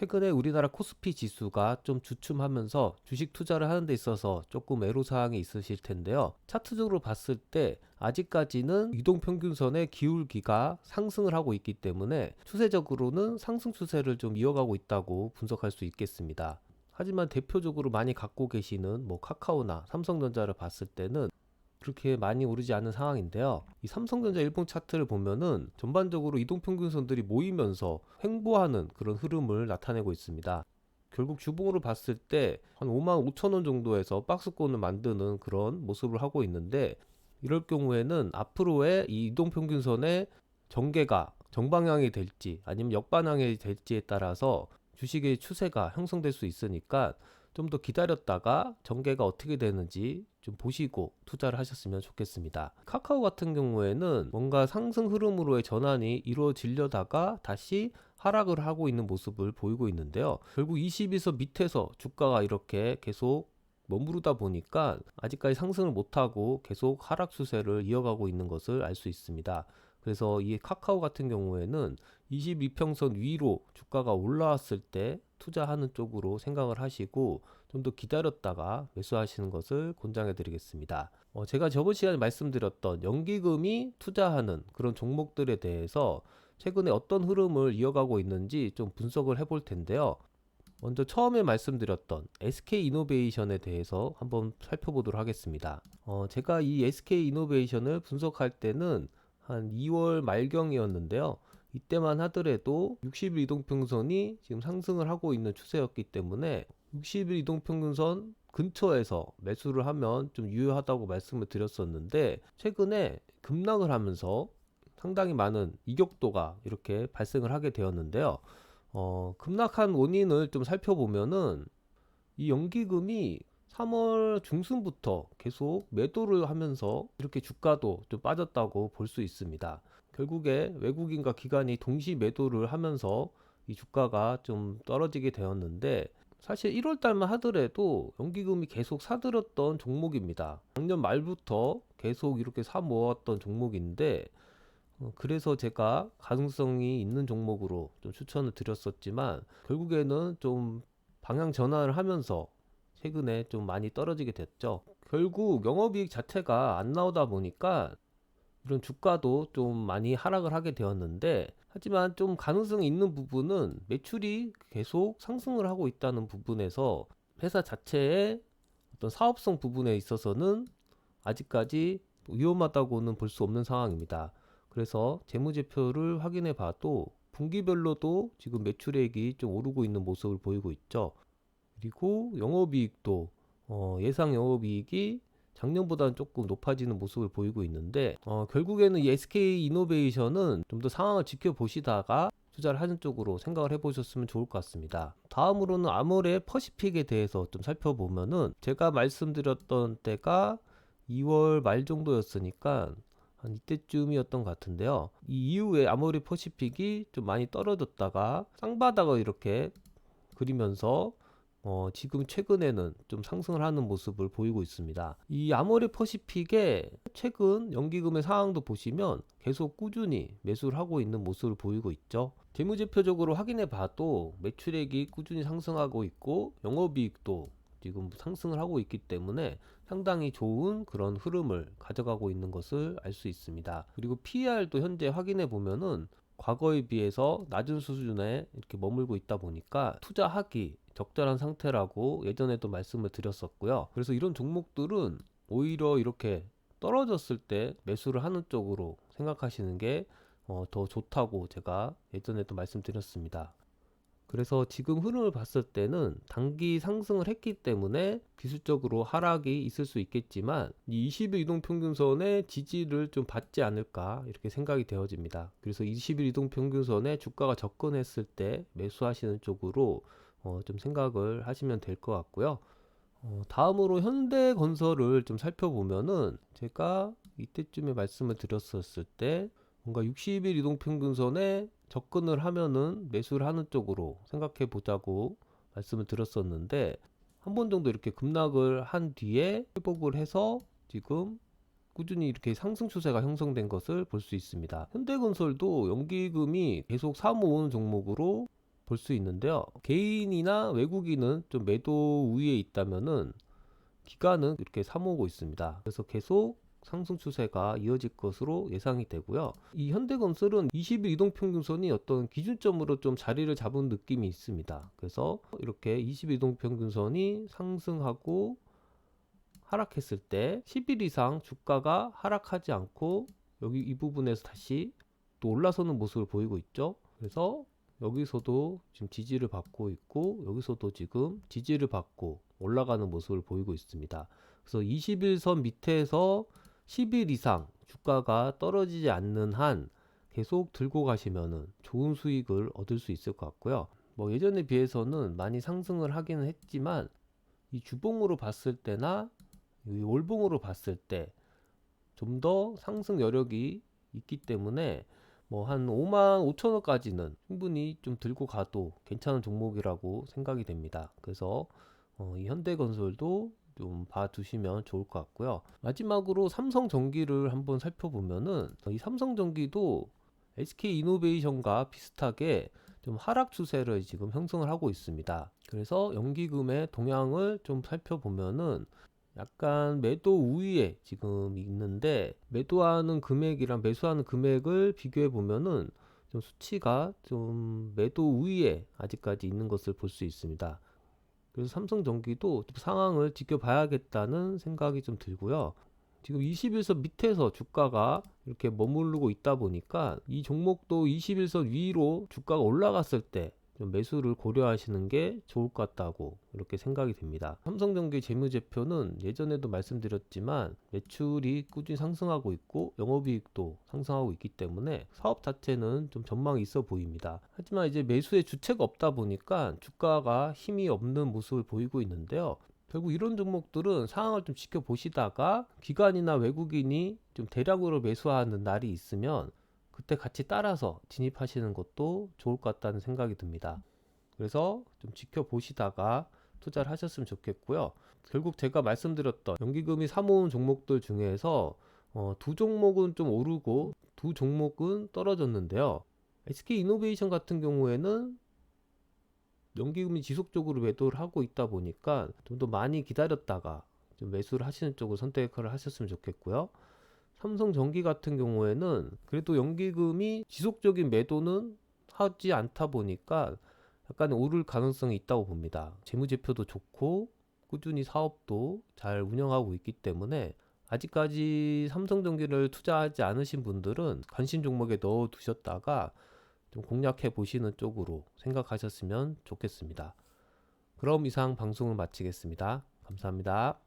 최근에 우리나라 코스피 지수가 좀 주춤하면서 주식 투자를 하는 데 있어서 조금 애로사항이 있으실 텐데요. 차트적으로 봤을 때 아직까지는 이동평균선의 기울기가 상승을 하고 있기 때문에 추세적으로는 상승 추세를 좀 이어가고 있다고 분석할 수 있겠습니다. 하지만 대표적으로 많이 갖고 계시는 카카오나 삼성전자를 봤을 때는 그렇게 많이 오르지 않은 상황인데요. 이 삼성전자 일봉 차트를 보면은 전반적으로 이동평균선들이 모이면서 횡보하는 그런 흐름을 나타내고 있습니다. 결국 주봉으로 봤을 때 한 5만 5천 원 정도에서 박스권을 만드는 그런 모습을 하고 있는데, 이럴 경우에는 앞으로의 이 이동평균선의 전개가 정방향이 될지 아니면 역반향이 될지에 따라서 주식의 추세가 형성될 수 있으니까 좀 더 기다렸다가 전개가 어떻게 되는지 좀 보시고 투자를 하셨으면 좋겠습니다. 카카오 같은 경우에는 뭔가 상승 흐름으로의 전환이 이루어지려다가 다시 하락을 하고 있는 모습을 보이고 있는데요. 결국 20에서 밑에서 주가가 이렇게 계속 머무르다 보니까 아직까지 상승을 못하고 계속 하락 추세를 이어가고 있는 것을 알 수 있습니다. 그래서 이 카카오 같은 경우에는 22평선 위로 주가가 올라왔을 때 투자하는 쪽으로 생각을 하시고 좀 더 기다렸다가 매수하시는 것을 권장해 드리겠습니다. 제가 저번 시간에 말씀드렸던 연기금이 투자하는 그런 종목들에 대해서 최근에 어떤 흐름을 이어가고 있는지 좀 분석을 해볼 텐데요. 먼저 처음에 말씀드렸던 SK이노베이션에 대해서 한번 살펴보도록 하겠습니다. 제가 이 SK이노베이션을 분석할 때는 한 2월 말경이었는데요. 이때만 하더라도 60일 이동평균선이 지금 상승을 하고 있는 추세였기 때문에 60일 이동평균선 근처에서 매수를 하면 좀 유효하다고 말씀을 드렸었는데, 최근에 급락을 하면서 상당히 많은 이격도가 이렇게 발생을 하게 되었는데요. 급락한 원인을 좀 살펴보면은 이 연기금이 3월 중순부터 계속 매도를 하면서 이렇게 주가도 좀 빠졌다고 볼 수 있습니다. 결국에 외국인과 기관이 동시 매도를 하면서 이 주가가 좀 떨어지게 되었는데, 사실 1월 달만 하더라도 연기금이 계속 사들였던 종목입니다. 작년 말부터 계속 이렇게 사 모았던 종목인데, 그래서 제가 가능성이 있는 종목으로 좀 추천을 드렸었지만 결국에는 좀 방향 전환을 하면서 최근에 좀 많이 떨어지게 됐죠. 결국 영업이익 자체가 안 나오다 보니까 이런 주가도 좀 많이 하락을 하게 되었는데, 하지만 좀 가능성이 있는 부분은 매출이 계속 상승을 하고 있다는 부분에서 회사 자체의 어떤 사업성 부분에 있어서는 아직까지 위험하다고는 볼 수 없는 상황입니다. 그래서 재무제표를 확인해 봐도 분기별로도 지금 매출액이 좀 오르고 있는 모습을 보이고 있죠. 그리고 영업이익도 예상 영업이익이 작년보다는 조금 높아지는 모습을 보이고 있는데, 결국에는 이 SK이노베이션은 좀 더 상황을 지켜보시다가 투자를 하는 쪽으로 생각을 해보셨으면 좋을 것 같습니다. 다음으로는 아모레 퍼시픽에 대해서 좀 살펴보면은, 제가 말씀드렸던 때가 2월 말 정도였으니까 한 이때쯤이었던 것 같은데요. 이 이후에 아모레 퍼시픽이 좀 많이 떨어졌다가 쌍바닥을 이렇게 그리면서 지금 최근에는 좀 상승을 하는 모습을 보이고 있습니다. 이 아모레 퍼시픽의 최근 연기금의 상황도 보시면 계속 꾸준히 매수를 하고 있는 모습을 보이고 있죠. 재무제표적으로 확인해 봐도 매출액이 꾸준히 상승하고 있고 영업이익도 지금 상승을 하고 있기 때문에 상당히 좋은 그런 흐름을 가져가고 있는 것을 알 수 있습니다. 그리고 PER도 현재 확인해 보면은 과거에 비해서 낮은 수준에 이렇게 머물고 있다 보니까 투자하기 적절한 상태라고 예전에도 말씀을 드렸었고요. 그래서 이런 종목들은 오히려 이렇게 떨어졌을 때 매수를 하는 쪽으로 생각하시는 게 더 좋다고 제가 예전에도 말씀드렸습니다. 그래서 지금 흐름을 봤을 때는 단기 상승을 했기 때문에 기술적으로 하락이 있을 수 있겠지만 이 20일 이동평균선의 지지를 좀 받지 않을까 이렇게 생각이 되어집니다. 그래서 20일 이동평균선에 주가가 접근했을 때 매수하시는 쪽으로 좀 생각을 하시면 될 것 같고요. 다음으로 현대건설을 좀 살펴보면은, 제가 이때쯤에 말씀을 드렸었을 때 뭔가 60일 이동평균선에 접근을 하면은 매수를 하는 쪽으로 생각해 보자고 말씀을 드렸었는데, 한 번 정도 이렇게 급락을 한 뒤에 회복을 해서 지금 꾸준히 이렇게 상승 추세가 형성된 것을 볼 수 있습니다. 현대건설도 연기금이 계속 사모으는 종목으로 볼 수 있는데요. 개인이나 외국인은 좀 매도 우위에 있다면은 기관은 이렇게 사모으고 있습니다. 그래서 계속 상승 추세가 이어질 것으로 예상이 되고요. 이 현대건설은 20일 이동평균선이 어떤 기준점으로 좀 자리를 잡은 느낌이 있습니다. 그래서 이렇게 20일 이동평균선이 상승하고 하락했을 때 10일 이상 주가가 하락하지 않고 여기 이 부분에서 다시 또 올라서는 모습을 보이고 있죠. 그래서 여기서도 지금 지지를 받고 있고 여기서도 지금 지지를 받고 올라가는 모습을 보이고 있습니다. 그래서 21선 밑에서 10일 이상 주가가 떨어지지 않는 한 계속 들고 가시면은 좋은 수익을 얻을 수 있을 것 같고요. 뭐 예전에 비해서는 많이 상승을 하기는 했지만 이 주봉으로 봤을 때나 이 월봉으로 봤을 때 좀 더 상승 여력이 있기 때문에 뭐 한 5만 5천 원까지는 충분히 좀 들고 가도 괜찮은 종목이라고 생각이 됩니다. 그래서 이 현대건설도 좀 봐두시면 좋을 것 같고요. 마지막으로 삼성전기를 한번 살펴보면은 이 삼성전기도 SK이노베이션과 비슷하게 좀 하락 추세를 지금 형성을 하고 있습니다. 그래서 연기금의 동향을 좀 살펴보면은 약간 매도 우위에 지금 있는데 매도하는 금액이랑 매수하는 금액을 비교해 보면은 좀 수치가 좀 매도 우위에 아직까지 있는 것을 볼 수 있습니다. 그래서 삼성전기도 상황을 지켜봐야겠다는 생각이 좀 들고요. 지금 21선 밑에서 주가가 이렇게 머무르고 있다 보니까 이 종목도 21선 위로 주가가 올라갔을 때 좀 매수를 고려하시는 게 좋을 것 같다고 이렇게 생각이 됩니다. 삼성전기 재무제표는 예전에도 말씀드렸지만 매출이 꾸준히 상승하고 있고 영업이익도 상승하고 있기 때문에 사업 자체는 좀 전망이 있어 보입니다. 하지만 이제 매수의 주체가 없다 보니까 주가가 힘이 없는 모습을 보이고 있는데요. 결국 이런 종목들은 상황을 좀 지켜보시다가 기관이나 외국인이 좀 대량으로 매수하는 날이 있으면 그때 같이 따라서 진입하시는 것도 좋을 것 같다는 생각이 듭니다. 그래서 좀 지켜보시다가 투자를 하셨으면 좋겠고요. 결국 제가 말씀드렸던 연기금이 사모은 종목들 중에서 두 종목은 좀 오르고 두 종목은 떨어졌는데요. SK이노베이션 같은 경우에는 연기금이 지속적으로 매도를 하고 있다 보니까 좀 더 많이 기다렸다가 좀 매수를 하시는 쪽을 선택을 하셨으면 좋겠고요. 삼성전기 같은 경우에는 그래도 연기금이 지속적인 매도는 하지 않다 보니까 약간 오를 가능성이 있다고 봅니다. 재무제표도 좋고 꾸준히 사업도 잘 운영하고 있기 때문에 아직까지 삼성전기를 투자하지 않으신 분들은 관심 종목에 넣어 두셨다가 좀 공략해 보시는 쪽으로 생각하셨으면 좋겠습니다. 그럼 이상 방송을 마치겠습니다. 감사합니다.